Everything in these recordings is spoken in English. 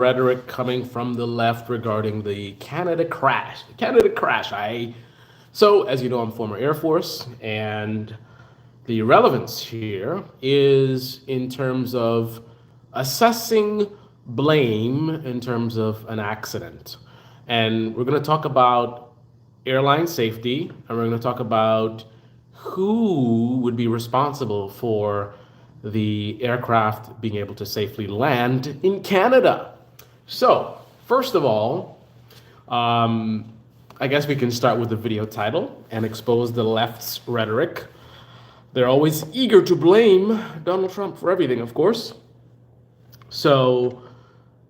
rhetoric coming from the left regarding the Canada crash. Canada crash. So as you know, I'm former Air Force, and the relevance here is in terms of assessing blame in terms of an accident. And we're going to talk about airline safety, and we're going to talk about who would be responsible for the aircraft being able to safely land in Canada. So, first of all, I guess we can start with the video title and expose the left's rhetoric. They're always eager to blame Donald Trump for everything, of course. So,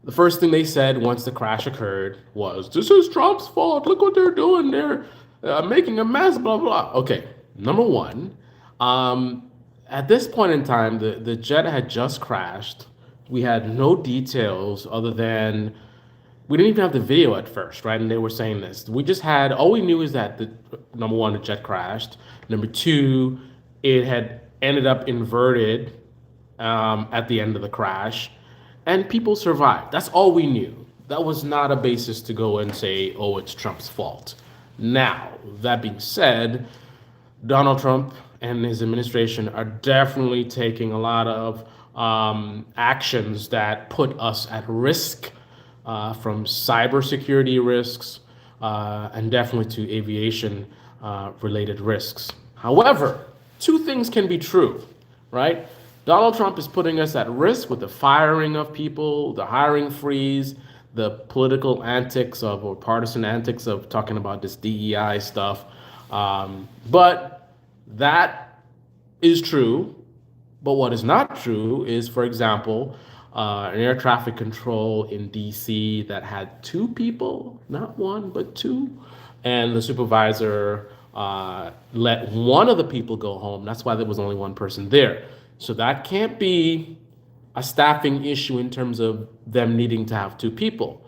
the first thing they said once the crash occurred was, "This is Trump's fault. Look what they're doing. They're making a mess, blah, blah." Okay, number one, at this point in time, the jet had just crashed. We had no details other than we didn't even have the video at first, right? And they were saying this. We just had, all we knew is that the number one, the jet crashed. Number two, it had ended up inverted at the end of the crash, and people survived. That's all we knew. That was not a basis to go and say, oh, it's Trump's fault. Now, that being said, Donald Trump and his administration are definitely taking a lot of actions that put us at risk, from cybersecurity risks and definitely to aviation related risks. However, two things can be true, right? Donald Trump is putting us at risk with the firing of people, the hiring freeze, the political antics of, or partisan antics of talking about this DEI stuff. But that is true. But what is not true is, for example, an air traffic control in DC that had two people, not one, but two, and the supervisor let one of the people go home. That's why there was only one person there. So that can't be a staffing issue in terms of them needing to have two people.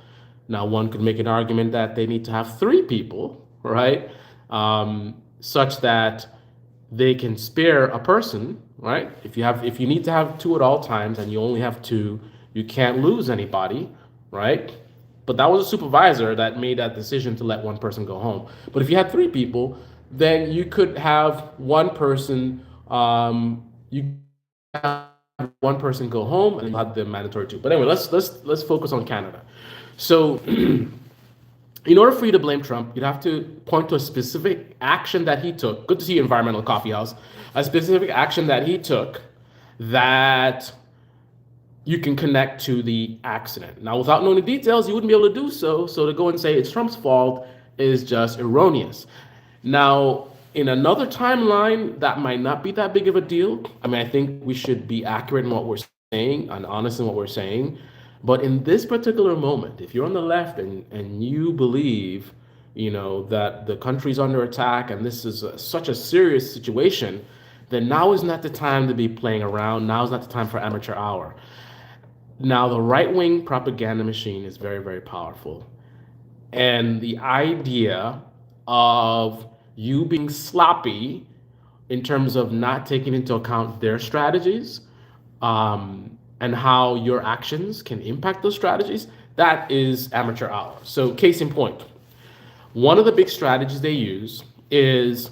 Now, one could make an argument that they need to have three people, right? Such that they can spare a person, right? If you need to have two at all times and you only have two, you can't lose anybody, right? But that was a supervisor that made that decision to let one person go home. But if you had three people, then you could have one person, you have one person go home and you have the mandatory two. But anyway, let's focus on Canada. So in order for you to blame Trump, you'd have to point to a specific action that he took. Good to see you, Environmental Coffee House. A specific action that he took that you can connect to the accident. Now, without knowing the details, you wouldn't be able to do so. So to go and say it's Trump's fault is just erroneous. Now, in another timeline, that might not be that big of a deal. I mean, I think we should be accurate in what we're saying and honest in what we're saying. But in this particular moment, if you're on the left and you believe, that the country's under attack and this is such a serious situation, then now is not the time to be playing around. Now is not the time for amateur hour. Now, the right-wing propaganda machine is very, very powerful. And the idea of you being sloppy in terms of not taking into account their strategies, and how your actions can impact those strategies, that is amateur hour. So case in point, one of the big strategies they use is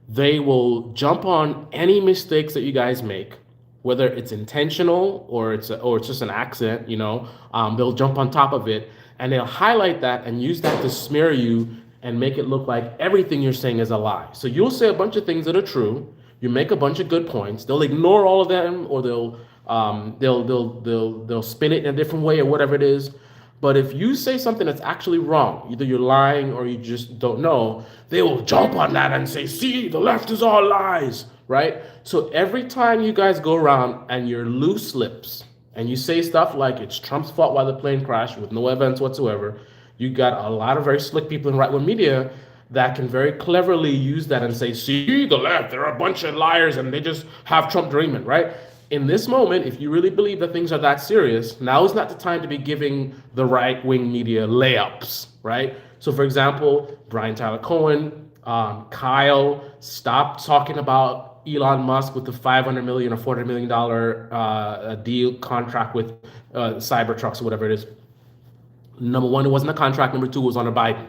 they will jump on any mistakes that you guys make, whether it's intentional or it's just an accident, they'll jump on top of it and they'll highlight that and use that to smear you and make it look like everything you're saying is a lie. So you'll say a bunch of things that are true, you make a bunch of good points, they'll ignore all of them, or they'll spin it in a different way or whatever it is. But if you say something that's actually wrong, either you're lying or you just don't know, they will jump on that and say, see, the left is all lies, right? So every time you guys go around and you're loose lips and you say stuff like it's Trump's fault why the plane crashed with no evidence whatsoever, you got a lot of very slick people in right-wing media that can very cleverly use that and say, see, the left, they're a bunch of liars and they just have Trump dreaming, right? In this moment, if you really believe that things are that serious, now is not the time to be giving the right-wing media layups, right? So, for example, Brian Tyler Cohen, Kyle, stop talking about Elon Musk with the $500 million or $400 million deal contract with Cybertrucks or whatever it is. Number one, it wasn't a contract. Number two, it was under Biden.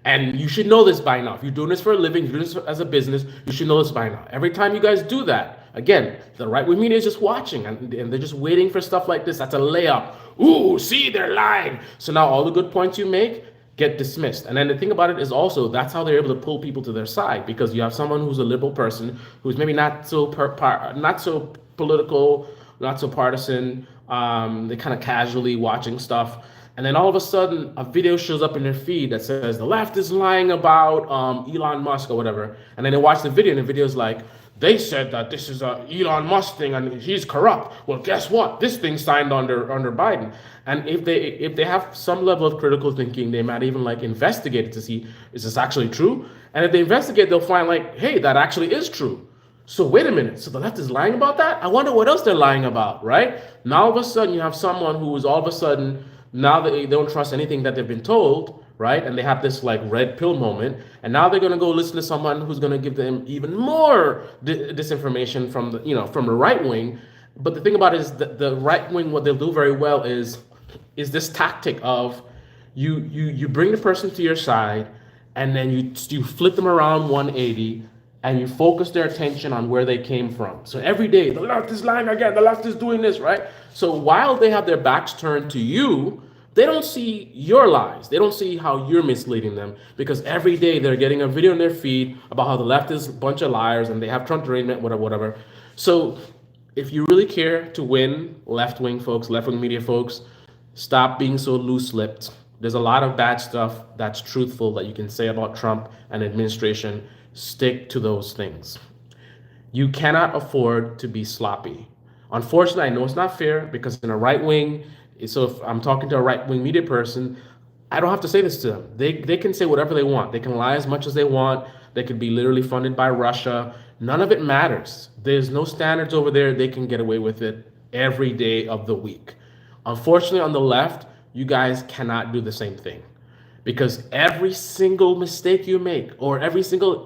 And you should know this by now. If you're doing this for a living, you're doing this as a business, you should know this by now. Every time you guys do that, again, the right wing media is just watching and they're just waiting for stuff like this. That's a layup. Ooh, see, they're lying. So now all the good points you make get dismissed. And then the thing about it is also that's how they're able to pull people to their side, because you have someone who's a liberal person who's maybe not so not so political, not so partisan. They kind of casually watching stuff. And then all of a sudden, a video shows up in their feed that says the left is lying about Elon Musk or whatever. And then they watch the video, and the video is like, they said that this is a Elon Musk thing and he's corrupt. Well, guess what? This thing signed under Biden. And if they have some level of critical thinking, they might even like investigate it to see, is this actually true? And if they investigate, they'll find like, hey, that actually is true. So wait a minute. So the left is lying about that? I wonder what else they're lying about, right? Now all of a sudden you have someone who is all of a sudden, now they don't trust anything that they've been told, right? And they have this like red pill moment, and now they're going to go listen to someone who's going to give them even more disinformation from the right wing. But the thing about it is that the right wing, what they'll do very well is this tactic of you bring the person to your side, and then you flip them around 180, and you focus their attention on where they came from. So every day, the left is lying again, the left is doing this, right? So while they have their backs turned to you, they don't see your lies. They don't see how you're misleading them, because every day they're getting a video in their feed about how the left is a bunch of liars and they have Trump derangement, whatever. So if you really care to win, left-wing folks, left-wing media folks, stop being so loose-lipped. There's a lot of bad stuff that's truthful that you can say about Trump and administration. Stick to those things. You cannot afford to be sloppy. Unfortunately, I know it's not fair, because in a right wing, so if I'm talking to a right wing media person, I don't have to say this to them. They can say whatever they want. They can lie as much as they want. They could be literally funded by Russia. None of it matters. There's no standards over there. They can get away with it every day of the week. Unfortunately, on the left, you guys cannot do the same thing, because every single mistake you make, or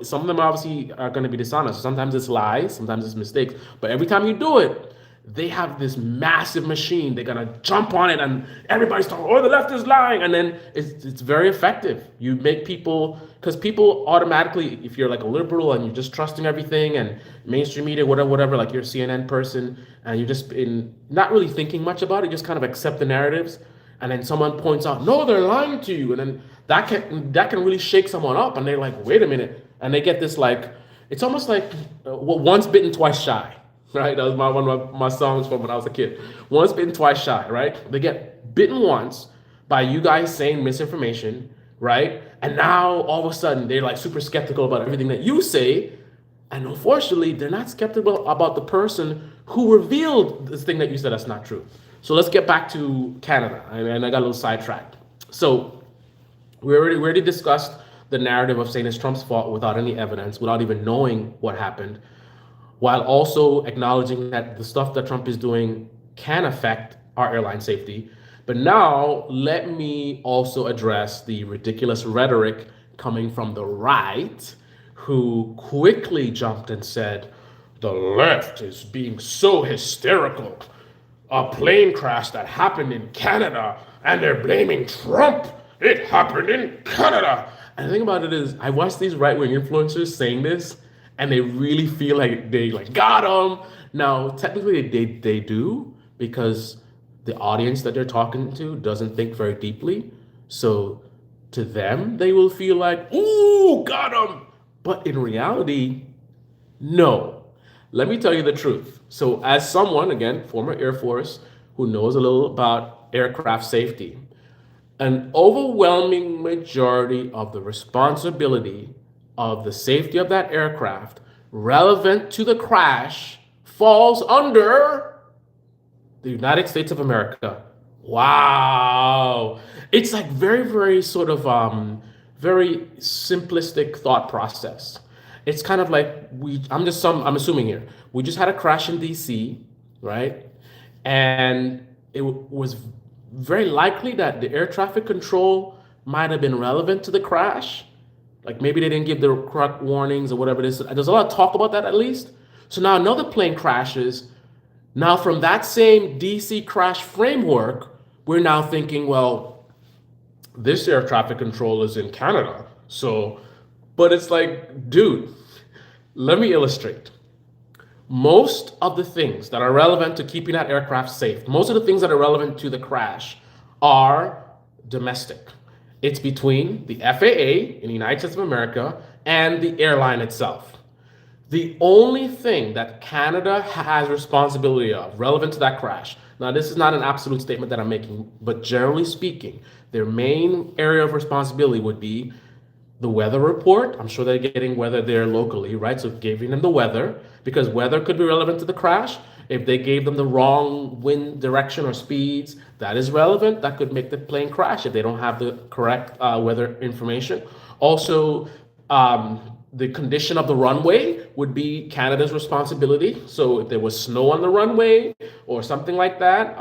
some of them obviously are going to be dishonest. Sometimes it's lies, sometimes it's mistakes, but every time you do it, they have this massive machine. They're gonna jump on it, and everybody's talking, oh, the left is lying, and then it's very effective. You make people, because people automatically, if you're like a liberal and you're just trusting everything and mainstream media, whatever, like you're a CNN person, and you're just not really thinking much about it, just kind of accept the narratives, and then someone points out, no, they're lying to you, and then that can really shake someone up, and they're like, wait a minute, and they get this like, it's almost like once bitten, twice shy. Right, that was one of my songs from when I was a kid. Once bitten, twice shy, right? They get bitten once by you guys saying misinformation, right? And now all of a sudden they're like super skeptical about everything that you say. And unfortunately, they're not skeptical about the person who revealed this thing that you said that's not true. So let's get back to Canada. And I got a little sidetracked. So we already discussed the narrative of saying it's Trump's fault without any evidence, without even knowing what happened, while also acknowledging that the stuff that Trump is doing can affect our airline safety. But now let me also address the ridiculous rhetoric coming from the right, who quickly jumped and said, the left is being so hysterical. A plane crash that happened in Canada, and they're blaming Trump. It happened in Canada. And the thing about it is, I watch these right-wing influencers saying this, and they really feel like they like got them. Now, technically, they do, because the audience that they're talking to doesn't think very deeply. So to them, they will feel like, ooh, got them. But in reality, no. Let me tell you the truth. So as someone, again, former Air Force, who knows a little about aircraft safety, an overwhelming majority of the responsibility of the safety of that aircraft relevant to the crash falls under the United States of America. Wow. It's like very, very sort of very simplistic thought process. It's kind of like I'm assuming here, we just had a crash in DC, right? And it was very likely that the air traffic control might have been relevant to the crash. Like maybe they didn't give the correct warnings or whatever it is. There's a lot of talk about that at least. So now another plane crashes. Now from that same DC crash framework, we're now thinking, well, This air traffic control is in Canada. So, but it's like, dude, let me illustrate. Most of the things that are relevant to keeping that aircraft safe, most of the things that are relevant to the crash are domestic. It's between the FAA in the United States of America and the airline itself. The only thing that Canada has responsibility of relevant to that crash, now this is not an absolute statement that I'm making, but generally speaking, their main area of responsibility would be the weather report. I'm sure they're getting weather there locally, right? So giving them the weather, because weather could be relevant to the crash. If they gave them the wrong wind direction or speeds, that is relevant. That could make the plane crash if they don't have the correct weather information. Also, the condition of the runway would be Canada's responsibility. So if there was snow on the runway or something like that,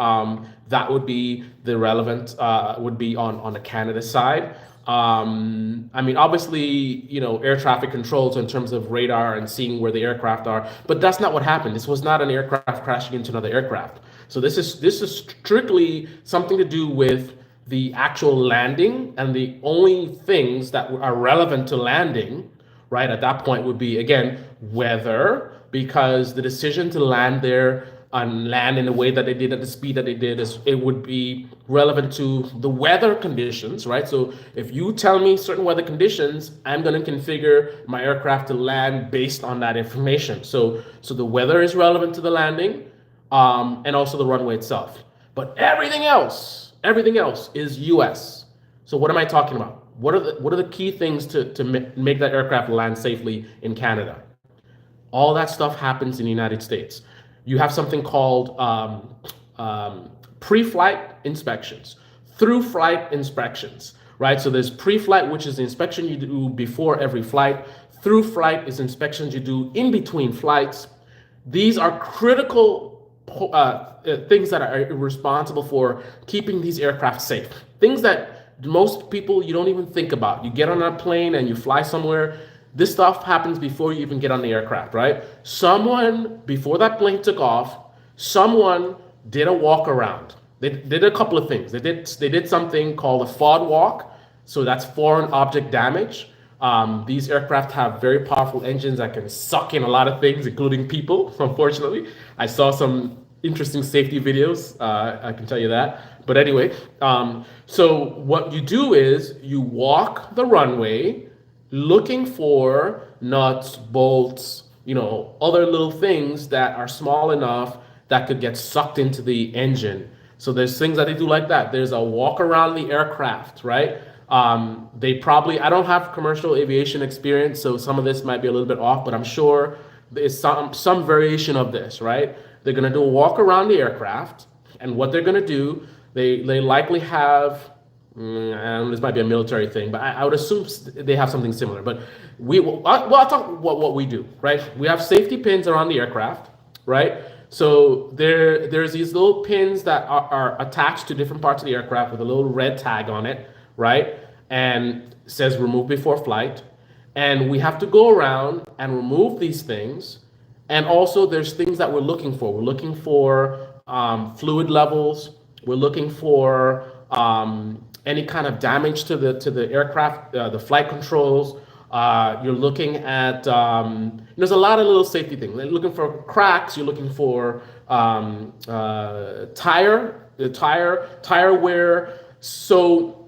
that would be the relevant, would be on the Canada side. I mean, obviously, air traffic controls in terms of radar and seeing where the aircraft are, but that's not what happened. This was not an aircraft crashing into another aircraft. So this is strictly something to do with the actual landing, and the only things that are relevant to landing, right, at that point would be, again, weather, because the decision to land there and land in the way that they did at the speed that they did, is it would be relevant to the weather conditions, right? So if you tell me certain weather conditions, I'm going to configure my aircraft to land based on that information. So the weather is relevant to the landing, and also the runway itself. But everything else is US. So what am I talking about? What are the key things to make that aircraft land safely in Canada? All that stuff happens in the United States. You have something called pre-flight inspections, through-flight inspections, right? So there's pre-flight, which is the inspection you do before every flight. Through-flight is inspections you do in between flights. These are critical things that are responsible for keeping these aircraft safe. Things that most people, you don't even think about. You get on a plane and you fly somewhere. This stuff happens before you even get on the aircraft, right? Someone, before that plane took off, someone did a walk around. They did a couple of things. They did something called a FOD walk. So that's foreign object damage. These aircraft have very powerful engines that can suck in a lot of things, including people, unfortunately. I saw some interesting safety videos, I can tell you that. But anyway, so what you do is you walk the runway looking for nuts, bolts, other little things that are small enough that could get sucked into the engine. So there's things that they do like that. There's a walk around the aircraft, right? I don't have commercial aviation experience, so some of this might be a little bit off, but I'm sure there's some variation of this, right? They're gonna do a walk around the aircraft, and what they're gonna do, they likely have, and this might be a military thing, but I would assume they have something similar. But I'll talk what we do, right? We have safety pins around the aircraft, right? So there's these little pins that are attached to different parts of the aircraft with a little red tag on it, right? And it says remove before flight. And we have to go around and remove these things. And also there's things that we're looking for. We're looking for fluid levels. We're looking for any kind of damage to the aircraft, the flight controls. You're looking at there's a lot of little safety things. You're looking for cracks. You're looking for tire wear. So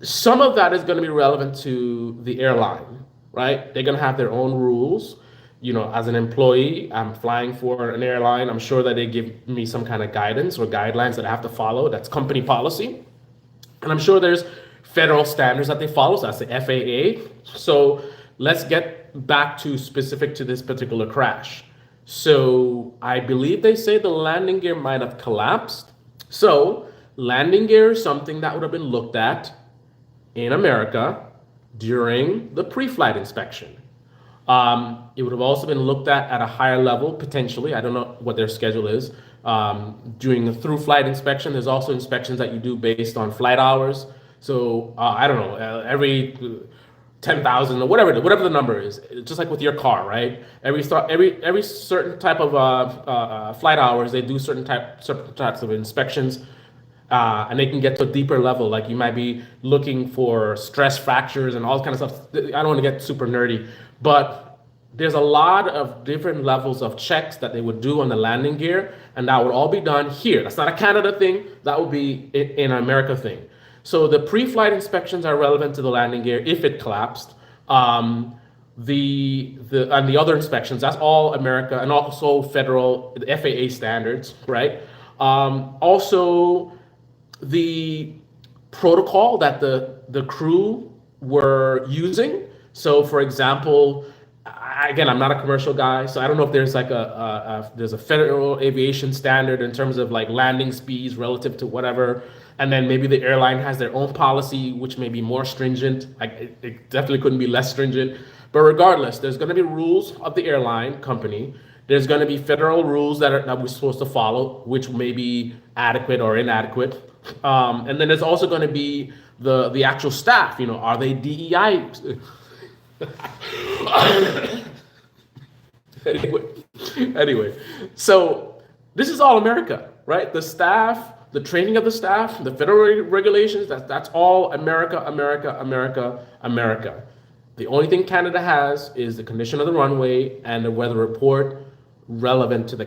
some of that is going to be relevant to the airline, right? They're going to have their own rules. As an employee, I'm flying for an airline. I'm sure that they give me some kind of guidance or guidelines that I have to follow. That's company policy. And I'm sure there's federal standards that they follow. So that's the FAA. So let's get back to specific to this particular crash. So I believe they say the landing gear might have collapsed. So landing gear is something that would have been looked at in America during the pre-flight inspection. It would have also been looked at a higher level, potentially. I don't know what their schedule is. During the through-flight inspection, there's also inspections that you do based on flight hours. So I don't know, every 10,000 or whatever the number is, just like with your car, right? Every certain type of flight hours, they do certain types of inspections. and they can get to a deeper level. Like you might be looking for stress fractures and all kind of stuff. I don't want to get super nerdy, but there's a lot of different levels of checks that they would do on the landing gear, and that would all be done here. That's not a Canada thing. That would be in America thing. So the pre-flight inspections are relevant to the landing gear if it collapsed. The other inspections, that's all America and also federal the FAA standards, right? Also the protocol that the crew were using. So, for example, again, I'm not a commercial guy, so I don't know if there's like there's a federal aviation standard in terms of like landing speeds relative to whatever, and then maybe the airline has their own policy which may be more stringent. Like it definitely couldn't be less stringent, but regardless, there's going to be rules of the airline company. There's going to be federal rules that we're supposed to follow, which may be adequate or inadequate. And then there's also going to be the actual staff. You know, are they DEI? anyway, anyway, so this is all America, right? The staff, the training of the staff, the federal regulations. That's all America, America, America, America. The only thing Canada has is the condition of the runway and the weather report relevant to the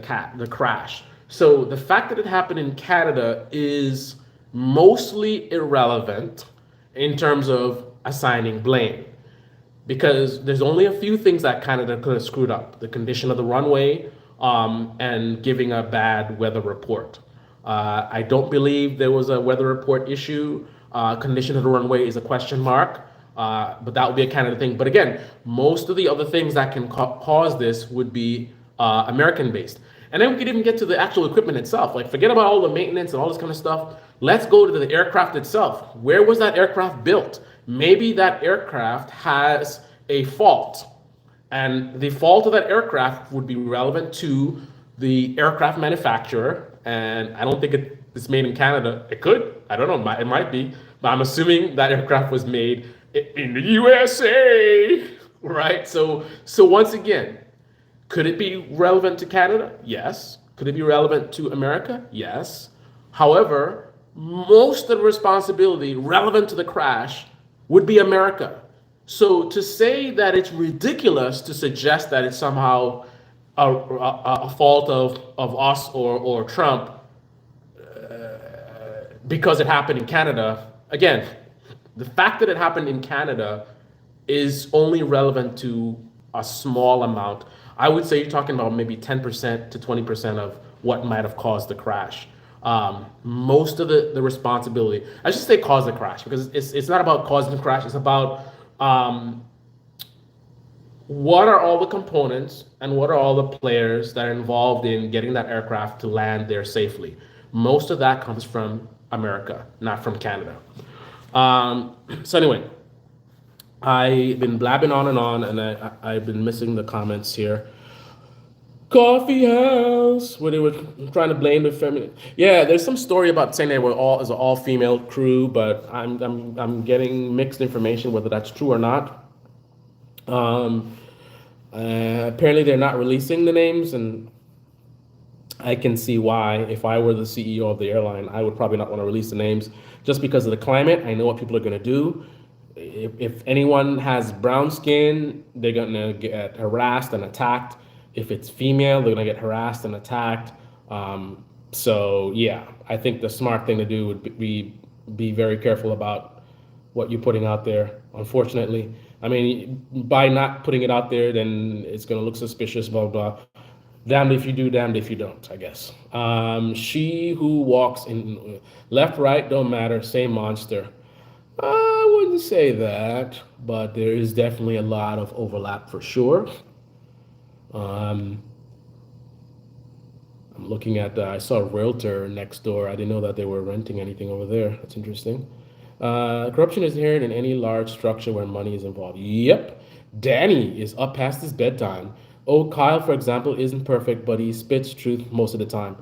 crash. So the fact that it happened in Canada is mostly irrelevant in terms of assigning blame, because there's only a few things that Canada could have screwed up: the condition of the runway, and giving a bad weather report. I don't believe there was a weather report issue. Condition of the runway is a question mark, but that would be a Canada thing. But again, most of the other things that can cause this would be American based. And then we could even get to the actual equipment itself. Like, forget about all the maintenance and all this kind of stuff. Let's go to the aircraft itself. Where was that aircraft built? Maybe that aircraft has a fault, and the fault of that aircraft would be relevant to the aircraft manufacturer. And I don't think it's made in Canada. It could. I don't know. It might be. But I'm assuming that aircraft was made in the USA, right? So once again, could it be relevant to Canada? Yes. Could it be relevant to America? Yes. However, most of the responsibility relevant to the crash would be America. So to say that it's ridiculous to suggest that it's somehow a fault of us or Trump because it happened in Canada, again, the fact that it happened in Canada is only relevant to a small amount. I would say you're talking about maybe 10% to 20% of what might have caused the crash. Most of the responsibility, I should say cause the crash, because it's not about causing the crash. It's about what are all the components and what are all the players that are involved in getting that aircraft to land there safely. Most of that comes from America, not from Canada. So anyway, I've been blabbing on, and I've been missing the comments here. Coffee house, where they were trying to blame the feminine. Yeah, there's some story about saying they were all as an all female crew, but I'm getting mixed information whether that's true or not. Apparently they're not releasing the names, and I can see why. If I were the CEO of the airline, I would probably not want to release the names just because of the climate. I know what people are going to do. If anyone has brown skin, they're going to get harassed and attacked. If it's female, they're going to get harassed and attacked. So yeah, I think the smart thing to do would be very careful about what you're putting out there. Unfortunately, I mean, by not putting it out there, then it's going to look suspicious, blah, blah. Damned if you do, damned if you don't, I guess. She who walks in left, right, don't matter, same monster. I wouldn't say that, but there is definitely a lot of overlap for sure. I'm looking at, I saw a realtor next door. I didn't know that they were renting anything over there. That's interesting. Corruption is inherent in any large structure where money is involved. Yep. Danny is up past his bedtime. Oh, Kyle, for example, isn't perfect, but he spits truth most of the time.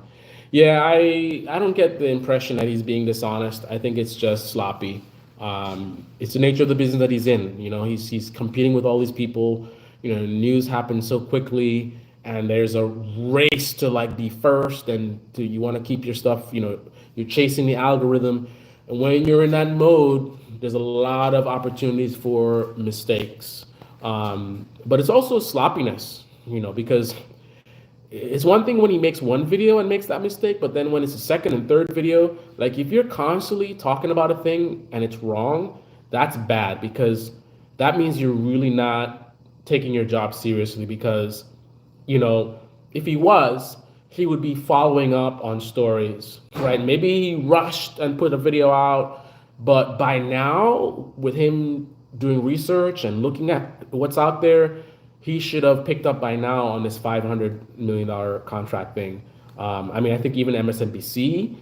Yeah, I don't get the impression that he's being dishonest. I think it's just sloppy. It's the nature of the business that he's in. You know, he's competing with all these people. You know, news happens so quickly, and there's a race to like be first, and you want to keep your stuff. You know, You're chasing the algorithm, and when you're in that mode, there's a lot of opportunities for mistakes. But it's also sloppiness, because it's one thing when he makes one video and makes that mistake, but then when it's a second and third video, like if you're constantly talking about a thing and it's wrong, that's bad because that means you're really not taking your job seriously because, you know, if he was, he would be following up on stories, right? Maybe he rushed and put a video out, but by now, with him doing research and looking at what's out there, he should have picked up by now on this $500 million contract thing. I mean, I think even MSNBC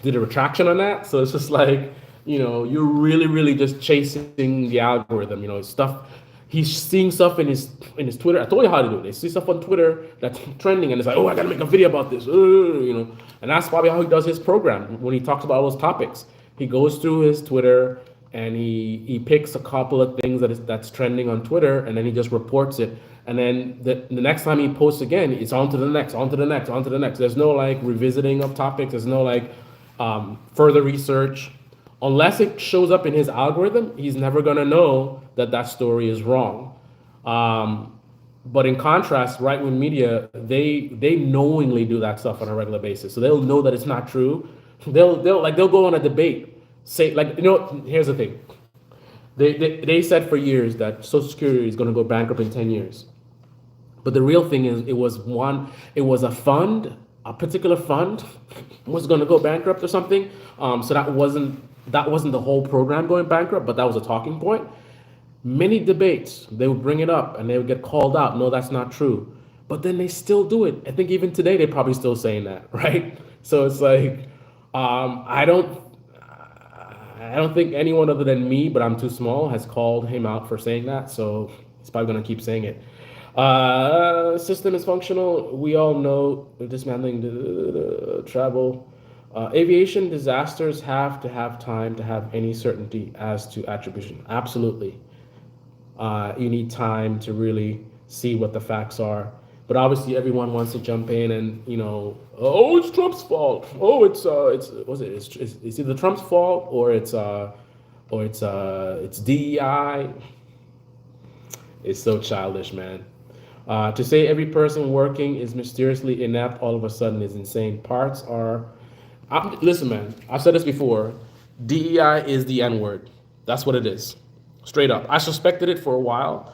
did a retraction on that. So it's just like, you're really, really just chasing the algorithm. Stuff. He's seeing stuff in his Twitter. I told you how to do it. They see stuff on Twitter that's trending, and it's like, oh, I gotta make a video about this. And that's probably how he does his program when he talks about all those topics. He goes through his Twitter and he picks a couple of things that's trending on Twitter, and then he just reports it. And then the next time he posts again, it's on to the next, on to the next, on to the next. There's no like revisiting of topics. There's no like further research. Unless it shows up in his algorithm, he's never gonna know that story is wrong. But in contrast, right wing media, they knowingly do that stuff on a regular basis. So they'll know that it's not true. They'll go on a debate, say like, here's the thing. They said for years that Social Security is going to go bankrupt in 10 years. But the real thing is, it was a particular fund was going to go bankrupt or something. So that wasn't the whole program going bankrupt, but that was a talking point. Many debates, they would bring it up and they would get called out. No, that's not true. But then they still do it. I think even today they're probably still saying that, right? So it's like, I don't think anyone other than me, but I'm too small, has called him out for saying that. So he's probably gonna keep saying it. System is functional. We all know dismantling travel. Aviation disasters have to have time to have any certainty as to attribution. Absolutely. You need time to really see what the facts are. But obviously, everyone wants to jump in and oh, it's Trump's fault. Oh, it's either Trump's fault or it's DEI. It's so childish, man. To say every person working is mysteriously inept all of a sudden is insane. Parts are. Listen, man. I've said this before. DEI is the N word. That's what it is. Straight up. I suspected it for a while.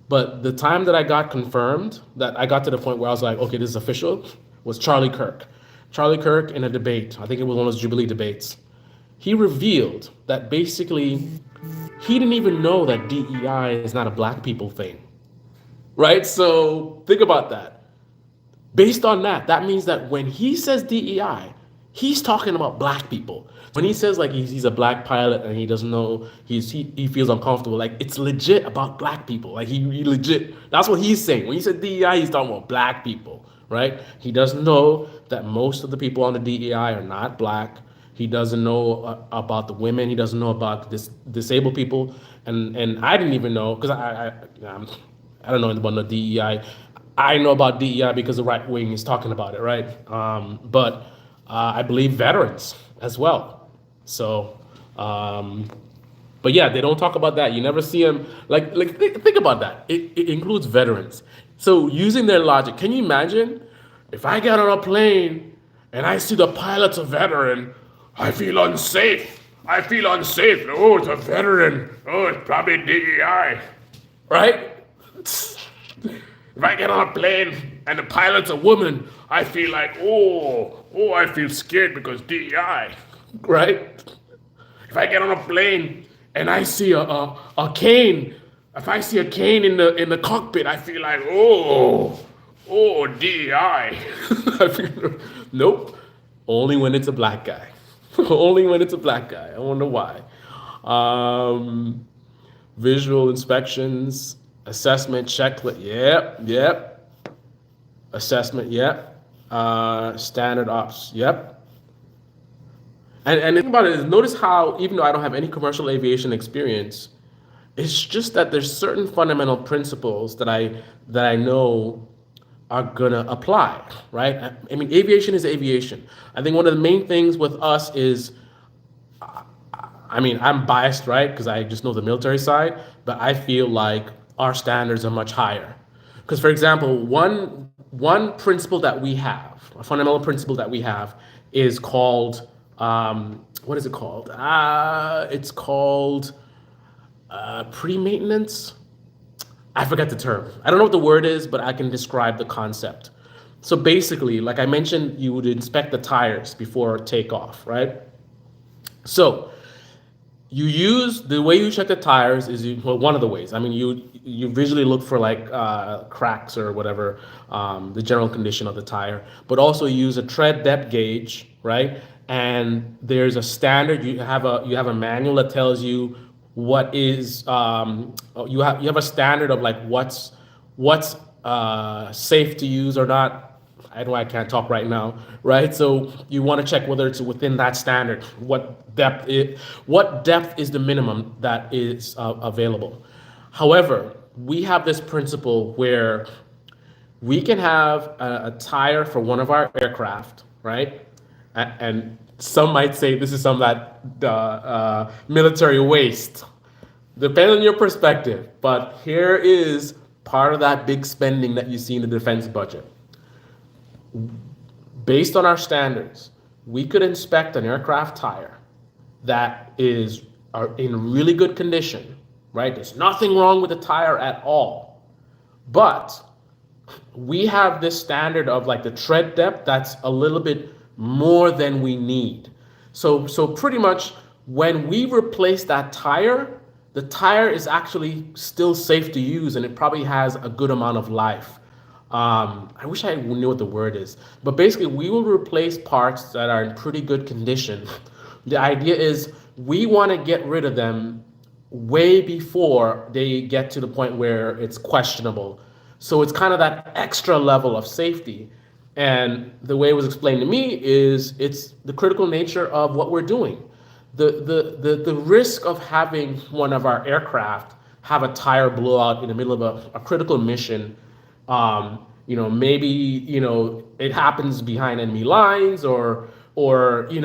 But the time that I got confirmed, that I got to the point where I was like, okay, this is official, was Charlie Kirk. Charlie Kirk in a debate, I think it was one of those Jubilee debates, he revealed that basically he didn't even know that DEI is not a black people thing. Right? So think about that. Based on that, that means that when he says DEI, he's talking about black people. When he says like he's a black pilot and he doesn't know, he feels uncomfortable, like it's legit about black people. Like he legit, that's what he's saying. When he said DEI, he's talking about black people, right? He doesn't know that most of the people on the DEI are not black. He doesn't know about the women. He doesn't know about this disabled people. And I didn't even know, because I don't know about the DEI. I know about DEI because the right wing is talking about it, right? But I believe veterans as well. So, but yeah, they don't talk about that. You never see them think about that. It includes veterans. So using their logic, can you imagine if I get on a plane and I see the pilot's a veteran, I feel unsafe. I feel unsafe. Oh, it's a veteran. Oh, it's probably DEI, right? If I get on a plane and the pilot's a woman, I feel like, oh, I feel scared because DEI, right? If I get on a plane and I see a cane, if I see a cane in the cockpit, I feel like, oh, DEI. I feel, nope, only when it's a black guy. Only when it's a black guy. I wonder why. Visual inspections. Assessment checklist, yep. Assessment, yep. Standard ops, yep. And the thing about it is, notice how, even though I don't have any commercial aviation experience, it's just that there's certain fundamental principles that I know are gonna apply, right? I mean, aviation is aviation. I think one of the main things with us is, I mean, I'm biased, right? Because I just know the military side, but I feel like our standards are much higher. Because, for example, one principle that we have, a fundamental principle that we have, is called what is it called? It's called pre-maintenance. I forget the term. I don't know what the word is, but I can describe the concept. So basically, like I mentioned, you would inspect the tires before takeoff, right? So you use the way you check the tires is well, one of the ways. I mean, you visually look for like cracks or whatever, the general condition of the tire, but also use a tread depth gauge, right? And there's a standard. You have a manual that tells you what is you have a standard of like what's safe to use or not. I know I can't talk right now, right? So you want to check whether it's within that standard. What depth is the minimum that is available? However, we have this principle where we can have a tire for one of our aircraft, right? And some might say this is some of that military waste. Depends on your perspective, but here is part of that big spending that you see in the defense budget. Based on our standards, we could inspect an aircraft tire that is in really good condition, right? There's nothing wrong with the tire at all. But we have this standard of like the tread depth that's a little bit more than we need. So pretty much when we replace that tire, the tire is actually still safe to use and it probably has a good amount of life. I wish I knew what the word is, but basically we will replace parts that are in pretty good condition. The idea is we want to get rid of them way before they get to the point where it's questionable. So it's kind of that extra level of safety. And the way it was explained to me is it's the critical nature of what we're doing. The risk of having one of our aircraft have a tire blowout in the middle of a critical mission, maybe it happens behind enemy lines, or we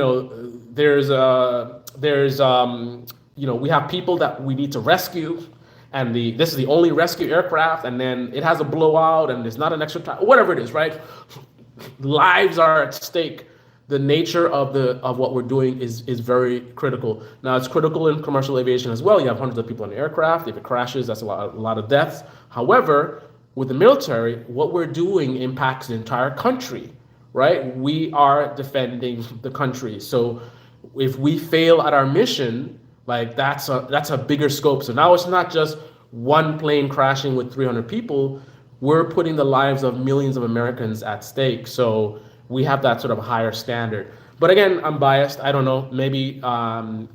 have people that we need to rescue, and this is the only rescue aircraft, and then it has a blowout, and there's not an extra tire, whatever it is, right? Lives are at stake. The nature of what we're doing is very critical. Now it's critical in commercial aviation as well. You have hundreds of people on the aircraft. If it crashes, that's a lot of deaths. However, with the military, what we're doing impacts the entire country, right? We are defending the country. So if we fail at our mission, like that's a bigger scope. So now it's not just one plane crashing with 300 people. We're putting the lives of millions of Americans at stake. So we have that sort of higher standard. But again, I'm biased. I don't know. Maybe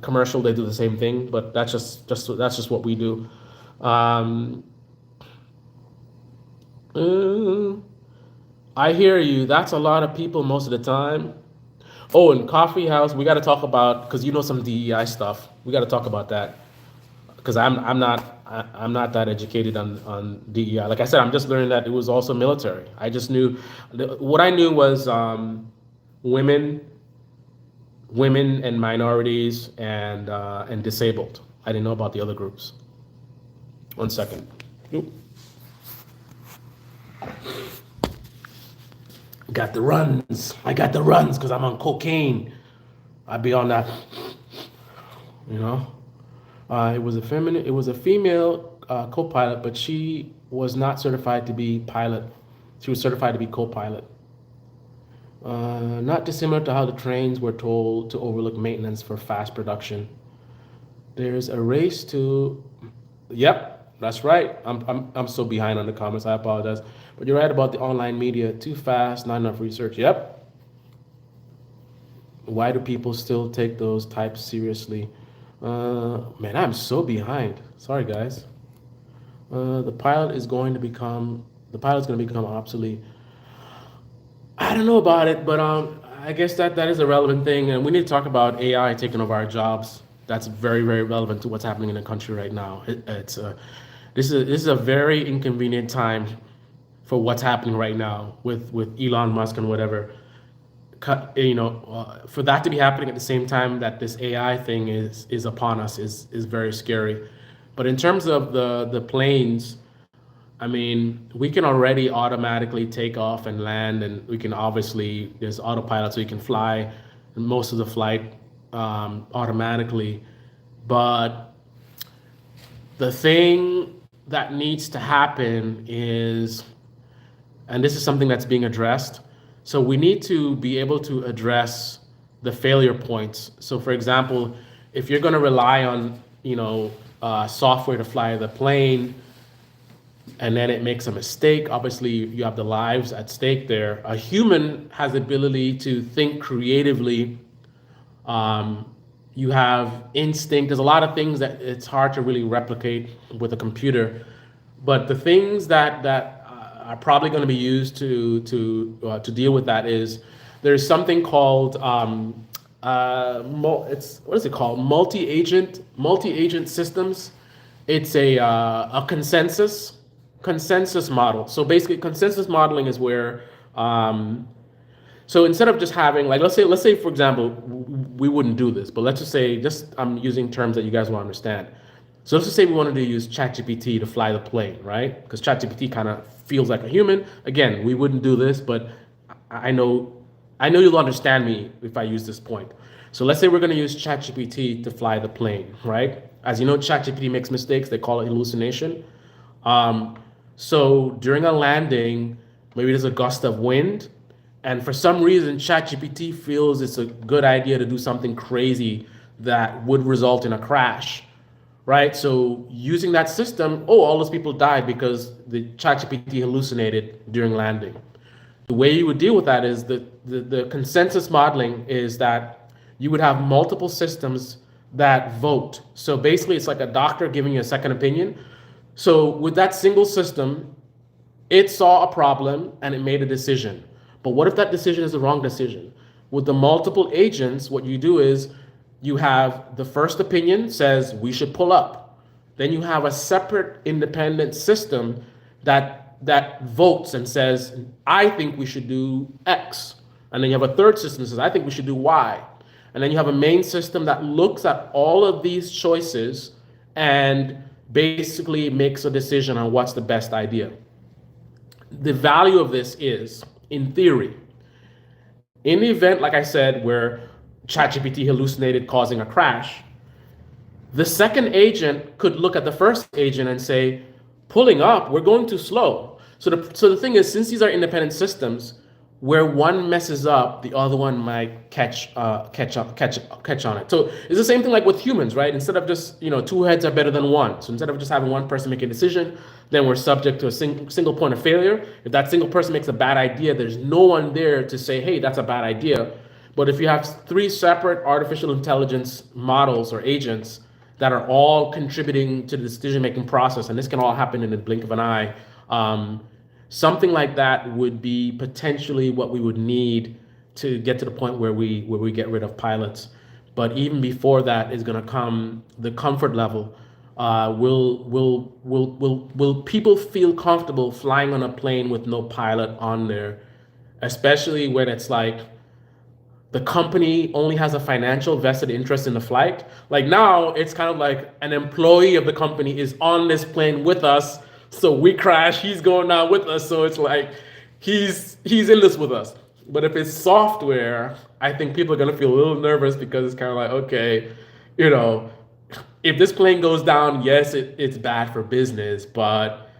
commercial they do the same thing, but that's just what we do. I hear you. That's a lot of people most of the time. Oh, and coffee house, we got to talk about, because you know some DEI stuff. We got to talk about that because I'm not that educated on DEI. Like I said, I'm just learning that it was also military. I just knew what I knew was women and minorities and disabled. I didn't know about the other groups. 1 second. Oop. Got the runs. I got the runs because I'm on cocaine. I'd be on that, It was a female co-pilot, but she was not certified to be pilot. She was certified to be co-pilot. Not dissimilar to how the trains were told to overlook maintenance for fast production. There's a race to, yep, that's right. I'm so behind on the comments. I apologize. But you're right about the online media. Too fast, not enough research. Yep. Why do people still take those types seriously? Man, I'm so behind. Sorry, guys. The pilot's going to become obsolete. I don't know about it, but I guess that is a relevant thing, and we need to talk about AI taking over our jobs. That's very, very relevant to what's happening in the country right now. This is a very inconvenient time for what's happening right now with Elon Musk and whatever. For that to be happening at the same time that this AI thing is upon us is very scary. But in terms of the planes, I mean, we can already automatically take off and land, and we can obviously there's autopilot, so you can fly most of the flight automatically. But the thing that needs to happen is, and this is something that's being addressed. So we need to be able to address the failure points. So, for example, if you're going to rely on software to fly the plane, and then it makes a mistake, obviously you have the lives at stake there. A human has the ability to think creatively. You have instinct. There's a lot of things that it's hard to really replicate with a computer, but the things that are probably going to be used to deal with that is there's something called it's what is it called, multi-agent systems. It's a consensus model. So basically, consensus modeling is where so instead of just having, like, let's say for example, we wouldn't do this, but let's just say, I'm using terms that you guys will understand. So let's just say we wanted to use ChatGPT to fly the plane, right? Because ChatGPT kind of feels like a human. Again, we wouldn't do this, but I know you'll understand me if I use this point. So let's say we're going to use ChatGPT to fly the plane, right? As you know, ChatGPT makes mistakes. They call it hallucination. So during a landing, maybe there's a gust of wind, and for some reason, ChatGPT feels it's a good idea to do something crazy that would result in a crash, right? So using that system, all those people died because the ChatGPT hallucinated during landing. The way you would deal with that is the consensus modeling is that you would have multiple systems that vote. So basically, it's like a doctor giving you a second opinion. So with that single system, it saw a problem and it made a decision. But what if that decision is the wrong decision? With the multiple agents, what you do is you have the first opinion says we should pull up. Then you have a separate independent system that votes and says, I think we should do X. And then you have a third system that says, I think we should do Y. And then you have a main system that looks at all of these choices and basically makes a decision on what's the best idea. The value of this is, in theory, in the event, like I said, where ChatGPT hallucinated causing a crash, the second agent could look at the first agent and say, pulling up, we're going too slow. So the thing is, since these are independent systems, where one messes up, the other one might catch on it. So it's the same thing like with humans, right? Instead of just, two heads are better than one. So instead of just having one person make a decision, then we're subject to a single point of failure. If that single person makes a bad idea, there's no one there to say, hey, that's a bad idea. But if you have three separate artificial intelligence models or agents that are all contributing to the decision-making process, and this can all happen in the blink of an eye, something like that would be potentially what we would need to get to the point where we get rid of pilots. But even before that is going to come the comfort level. Will people feel comfortable flying on a plane with no pilot on there, especially when it's like the company only has a financial vested interest in the flight? Like now, it's kind of like an employee of the company is on this plane with us. So we crash, he's going down with us. So it's like he's in this with us. But if it's software, I think people are gonna feel a little nervous because it's kind of like, okay, if this plane goes down, yes, it's bad for business, but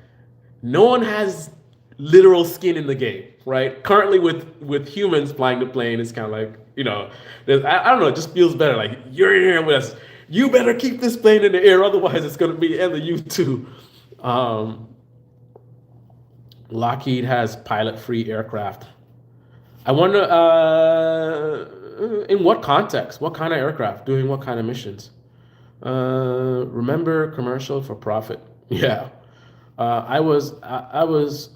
no one has literal skin in the game, right? Currently with humans flying the plane, it's kind of like, I don't know, it just feels better. Like, you're here with us. You better keep this plane in the air, otherwise it's gonna be the end of you too. Lockheed has pilot-free aircraft. I wonder, in what context, what kind of aircraft, doing what kind of missions? Remember commercial for profit? Yeah. I was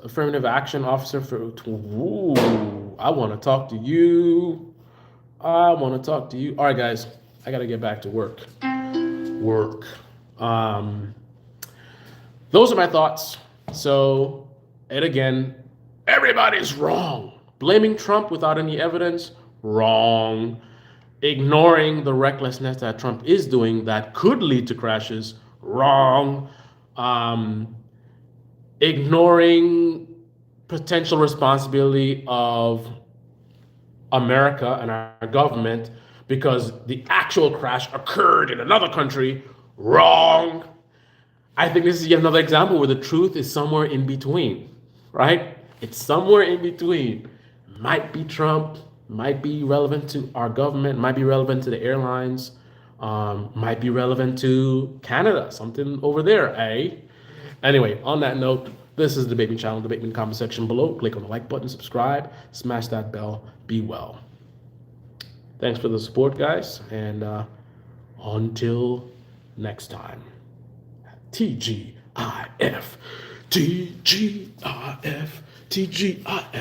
affirmative action officer for. Ooh, I want to talk to you. All right, guys, I gotta get back to work. Those are my thoughts. So, and again, Everybody's wrong. Blaming Trump without any evidence, wrong. Ignoring the recklessness that Trump is doing that could lead to crashes, wrong. Um, Ignoring potential responsibility of America and our government because the actual crash occurred in another country, wrong. I think this is yet another example where the truth is somewhere in between, right? It's somewhere in between. Might be Trump, might be relevant to our government, might be relevant to the airlines, might be relevant to Canada, something over there, eh? Anyway, on that note, this is the Debate Me channel. Debate me in the comment section below. Click on the like button, subscribe, smash that bell. Be well. Thanks for the support, guys, and until next time. TGIF, TGIF, TGIF.